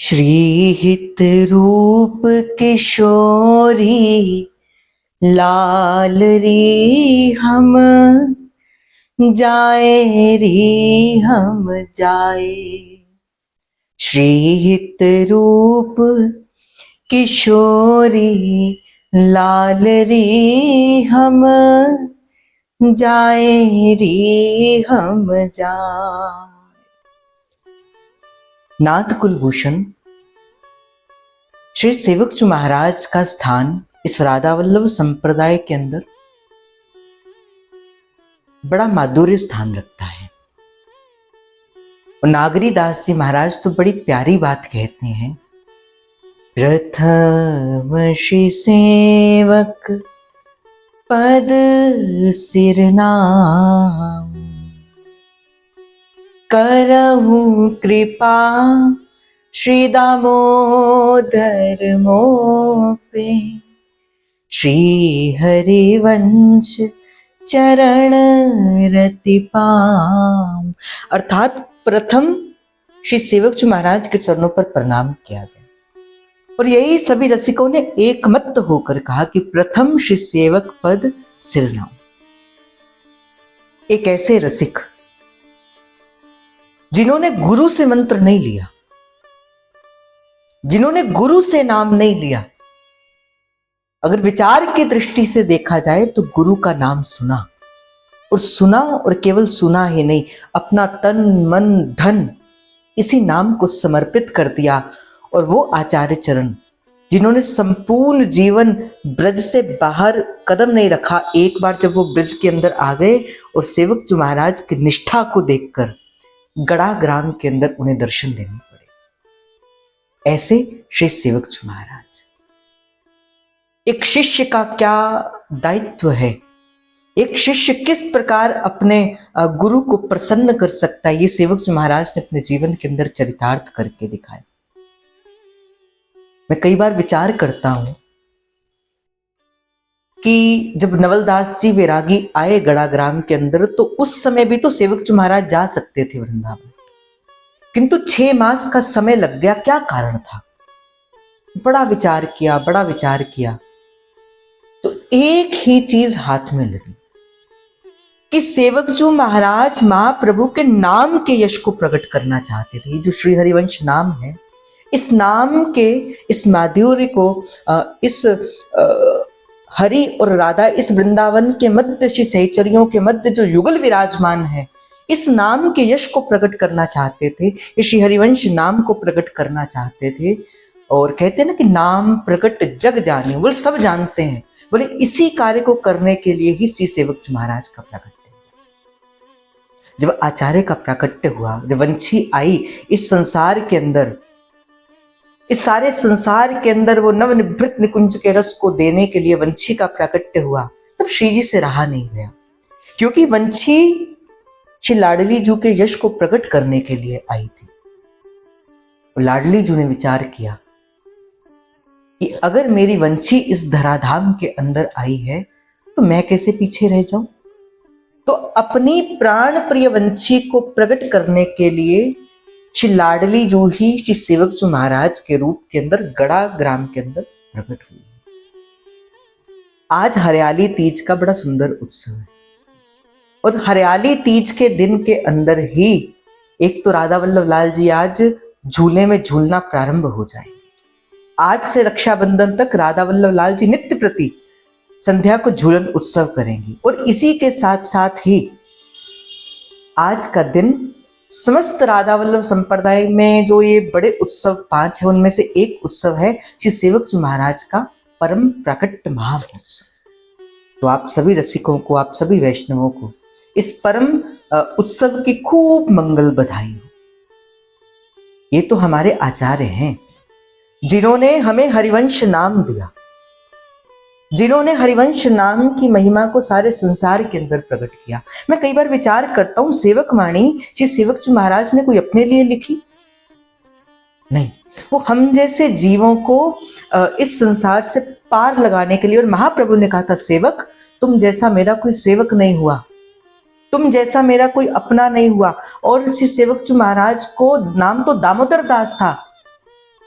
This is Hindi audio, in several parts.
श्रीहित रूप किशोरी लाल री हम जाए री हम जाए। श्रीहित रूप किशोरी लाल री हम जाए री हम जाए। नाथ कुलभूषण श्री सेवकचू महाराज का स्थान इस राधा वल्लभ संप्रदाय के अंदर बड़ा माधुर्य स्थान रखता है। और नागरी दास जी महाराज तो बड़ी प्यारी बात कहते हैं, प्रथम श्री सेवक पद सिर नाम, करहूं कृपा श्री दामोदर मोह पे, श्री हरिवंश चरण रति पाम। अर्थात प्रथम श्री सेवकचू महाराज के चरणों पर प्रणाम किया गया और यही सभी रसिकों ने एकमत होकर कहा कि प्रथम श्री सेवक पद सिर नाम। एक ऐसे रसिक जिन्होंने गुरु से मंत्र नहीं लिया, जिन्होंने गुरु से नाम नहीं लिया, अगर विचार की दृष्टि से देखा जाए तो गुरु का नाम सुना और केवल सुना ही नहीं, अपना तन मन धन इसी नाम को समर्पित कर दिया। और वो आचार्य चरण जिन्होंने संपूर्ण जीवन ब्रज से बाहर कदम नहीं रखा, एक बार जब वो ब्रज के अंदर आ गए और सेवकचू महाराज की निष्ठा को देखकर गड़ा ग्राम के अंदर उन्हें दर्शन देने पड़े। ऐसे श्री सेवकचू महाराज। एक शिष्य का क्या दायित्व है, एक शिष्य किस प्रकार अपने गुरु को प्रसन्न कर सकता है, ये सेवकचू महाराज ने अपने जीवन के अंदर चरितार्थ करके दिखाया। मैं कई बार विचार करता हूं कि जब नवलदास जी वैरागी आए गड़ा ग्राम के अंदर, तो उस समय भी तो सेवकचू महाराज जा सकते थे वृंदावन, किंतु 6 मास का समय लग गया। क्या कारण था? बड़ा विचार किया तो एक ही चीज हाथ में लगी कि सेवकचू महाराज महाप्रभु के नाम के यश को प्रकट करना चाहते थे। जो श्री हरिवंश नाम है, इस नाम के इस माधुर्य को, इस हरि और राधा, इस वृंदावन के मध्य, श्री सहचरियों के मध्य जो युगल विराजमान है, इस नाम के यश को प्रकट करना चाहते थे, इस श्री हरिवंश नाम को प्रकट करना चाहते थे। और कहते हैं ना कि नाम प्रकट जग जाने, बोले सब जानते हैं, बोले इसी कार्य को करने के लिए ही श्री सेवकचू महाराज का प्राकट्य। जब आचार्य का प्राकट्य हुआ, जब वंशी आई इस संसार के अंदर, इस सारे संसार के अंदर वो नवनिभृत निकुंज के रस को देने के लिए वंशी का प्राकट्य हुआ, तब श्री जी से रहा नहीं गया, क्योंकि वंशी श्री लाडली जू के यश को प्रकट करने के लिए आई थी। लाडली जू ने विचार किया कि अगर मेरी वंशी इस धराधाम के अंदर आई है तो मैं कैसे पीछे रह जाऊं। तो अपनी प्राण प्रिय वंशी को प्रकट करने के लिए श्री लाडली जू ही श्री सेवकचू महाराज के रूप के अंदर गड़ा ग्राम के अंदर प्रकट हुई। आज हरियाली तीज का बड़ा सुंदर उत्सव है और हरियाली तीज के दिन के अंदर ही एक तो राधा वल्लभ लाल जी आज झूले में झूलना प्रारंभ हो जाए। आज से रक्षाबंधन तक राधा वल्लभ लाल जी नित्य प्रति संध्या को झूलन उत्सव करेंगी और इसी के साथ साथ ही आज का दिन समस्त राधा वल्लभ संप्रदाय में जो ये बड़े उत्सव 5 है, उनमें से एक उत्सव है श्री सेवकचू महाराज का परम प्राकट्य महामहोत्सव। तो आप सभी रसिकों को, आप सभी वैष्णवों को इस परम उत्सव की खूब मंगल बधाई हो। ये तो हमारे आचार्य हैं जिन्होंने हमें हरिवंश नाम दिया, जिन्होंने हरिवंश नाम की महिमा को सारे संसार के अंदर प्रकट किया। मैं कई बार विचार करता हूं, सेवक वाणी श्री सेवकचू महाराज ने कोई अपने लिए लिखी नहीं, वो हम जैसे जीवों को इस संसार से पार लगाने के लिए। और महाप्रभु ने कहा था, सेवक तुम जैसा मेरा कोई सेवक नहीं हुआ, तुम जैसा मेरा कोई अपना नहीं हुआ। और श्री सेवकचू महाराज को नाम तो दामोदर दास था,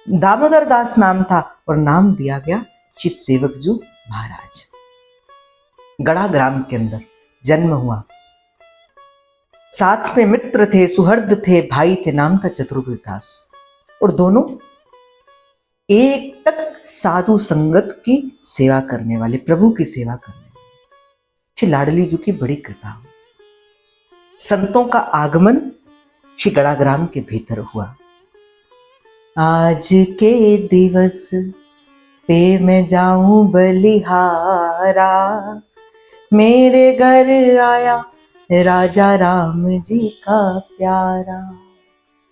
दामोदर दास नाम था और नाम दिया गया श्री सेवकजू महाराज। गढ़ा ग्राम के अंदर जन्म हुआ। साथ में मित्र थे, सुहृद थे, भाई थे, नाम था चतुर्वेद दास। और दोनों एक तक साधु संगत की सेवा करने वाले, प्रभु की सेवा करने वाले। श्री लाडली जी की बड़ी कृपा हुई। संतों का आगमन श्री गढ़ा ग्राम के भीतर हुआ। आज के दिवस पे मैं जाऊं बलिहारा, मेरे घर आया राजा राम जी का प्यारा।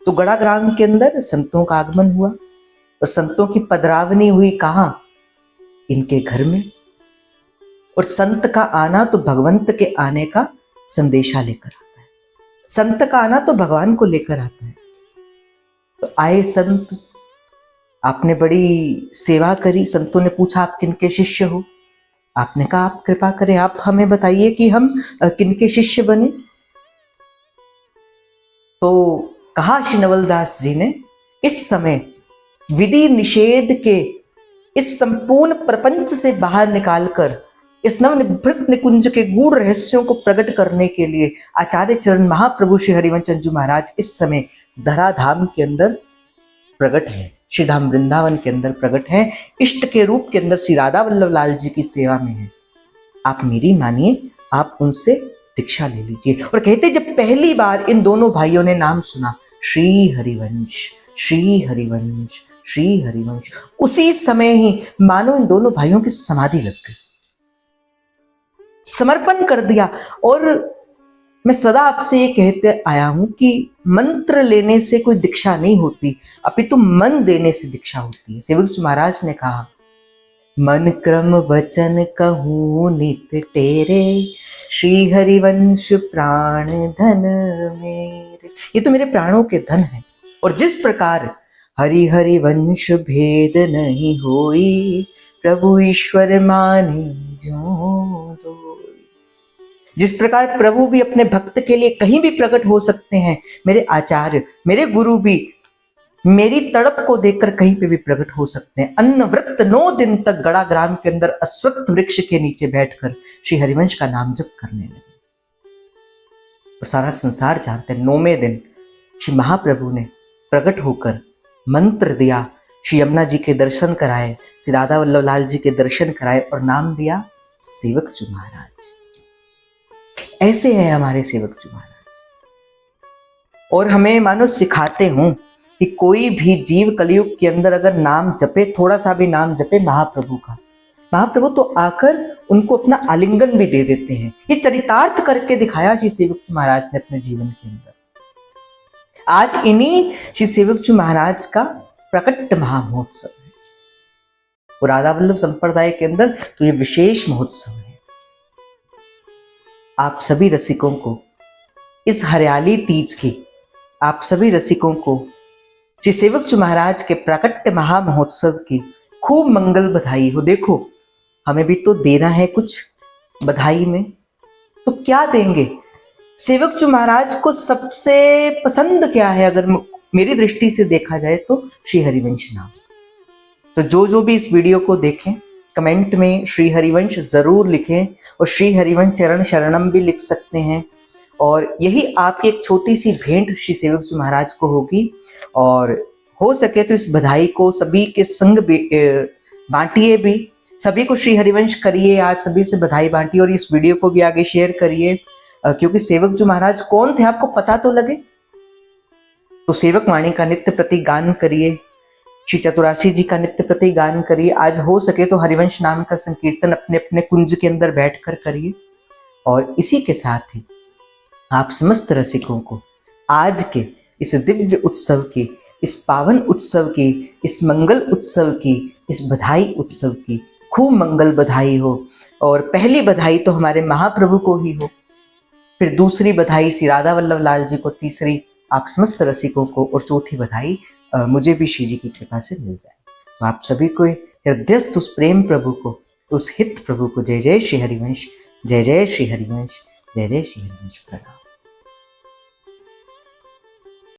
तो गढ़ा ग्राम के अंदर संतों का आगमन हुआ और संतों की पधरावनी हुई कहां? इनके घर में। और संत का आना तो भगवंत के आने का संदेशा लेकर आता है। संत का आना तो भगवान को लेकर आता है। तो आए संत, आपने बड़ी सेवा करी। संतों ने पूछा आप किनके शिष्य हो? आपने कहा आप कृपा करें, आप हमें बताइए कि हम किनके शिष्य बने। तो कहा श्री नवलदास जी ने, इस समय विधि निषेध के इस संपूर्ण प्रपंच से बाहर निकालकर इस नवनिभृत निकुंज के गूढ़ रहस्यों को प्रकट करने के लिए आचार्य चरण महाप्रभु श्री हरिवंश चंद्र महाराज इस समय धराधाम के अंदर प्रकट है, श्री धाम वृंदावन के अंदर प्रकट है, इष्ट के रूप के अंदर श्री राधा वल्लभ लाल जी की सेवा में है। आप मेरी मानिए, आप उनसे दीक्षा ले लीजिए। और कहते जब पहली बार इन दोनों भाइयों ने नाम सुना, श्री हरिवंश, श्री हरिवंश, श्री हरिवंश, उसी समय ही मानो इन दोनों भाइयों की समाधि लग गई, समर्पण कर दिया। और मैं सदा आपसे ये कहते आया हूं कि मंत्र लेने से कोई दीक्षा नहीं होती, अपितु मन देने से दीक्षा होती है। सेवक जी महाराज ने कहा, मन क्रम वचन कहूं नित तेरे, श्री हरिवंश प्राण धन मेरे। ये तो मेरे प्राणों के धन है। और जिस प्रकार हरि हरिवंश भेद नहीं होई, प्रभु ईश्वर माने जो दो। जिस प्रकार प्रभु भी अपने भक्त के लिए कहीं भी प्रकट हो सकते हैं, मेरे आचार्य, मेरे गुरु भी मेरी तड़प को देखकर कहीं पे भी प्रकट हो सकते हैं। अन्न व्रत 9 दिन तक गढ़ा ग्राम के अंदर अश्वत्थ वृक्ष के नीचे बैठकर श्री हरिवंश का नाम जप करने लगे। तो सारा संसार जानते हैं, 9वें दिन श्री महाप्रभु ने प्रकट होकर मंत्र दिया, श्री यमुना जी के दर्शन कराए, श्री राधा वल्लभ लाल जी के दर्शन कराए और नाम दिया सेवक जी महाराज। ऐसे हैं हमारे सेवक जी महाराज। और हमें मानो सिखाते हूं कि कोई भी जीव कलयुग के अंदर अगर नाम जपे, थोड़ा सा भी नाम जपे महाप्रभु का, महाप्रभु तो आकर उनको अपना आलिंगन भी दे देते हैं। ये चरितार्थ करके दिखाया श्री सेवक जी महाराज ने अपने जीवन के अंदर। आज इन्हीं श्री सेवक जी महाराज का प्रकट महामहोत्सव है। और राधा वल्लभ संप्रदाय के अंदर तो ये विशेष महोत्सव है। आप सभी रसिकों को इस हरियाली तीज की, आप सभी रसिकों को श्री सेवक जी महाराज के प्रकट महामहोत्सव की खूब मंगल बधाई हो। देखो, हमें भी तो देना है कुछ बधाई में, तो क्या देंगे? सेवक जी महाराज को सबसे पसंद क्या है? अगर मेरी दृष्टि से देखा जाए तो श्री हरिवंश नाम। तो जो भी इस वीडियो को देखें, कमेंट में श्री हरिवंश जरूर लिखें और श्री हरिवंश चरण शरणम भी लिख सकते हैं। और यही आपकी एक छोटी सी भेंट श्री सेवक जी महाराज को होगी। और हो सके तो इस बधाई को सभी के संग बांटिए भी, सभी को श्री हरिवंश करिए, आज सभी से बधाई बांटिए और इस वीडियो को भी आगे शेयर करिए, क्योंकि सेवक जी महाराज कौन थे आपको पता तो लगे। तो सेवक वाणी का नित्य प्रति गान करिए, श्री चतुरासी जी का नित्य प्रति गान करिए। आज हो सके तो हरिवंश नाम का संकीर्तन अपने अपने कुंज के अंदर बैठकर करिए। और इसी के साथ ही आप समस्त रसिकों को आज के इस दिव्य उत्सव की, इस पावन उत्सव की, इस मंगल उत्सव की, इस बधाई उत्सव की खूब मंगल बधाई हो। और पहली बधाई तो हमारे महाप्रभु को ही हो, फिर दूसरी बधाई श्री राधा वल्लभ लाल जी को, तीसरी आप समस्त रसिकों को, और चौथी बधाई मुझे भी श्री जी की कृपा से मिल जाए। तो आप सभी को हृदयस्थ उस प्रेम प्रभु को, उस हित प्रभु को जय जय श्री हरिवंश, जय जय श्री हरिवंश, जय जय श्री हरिवंश प्रणाम।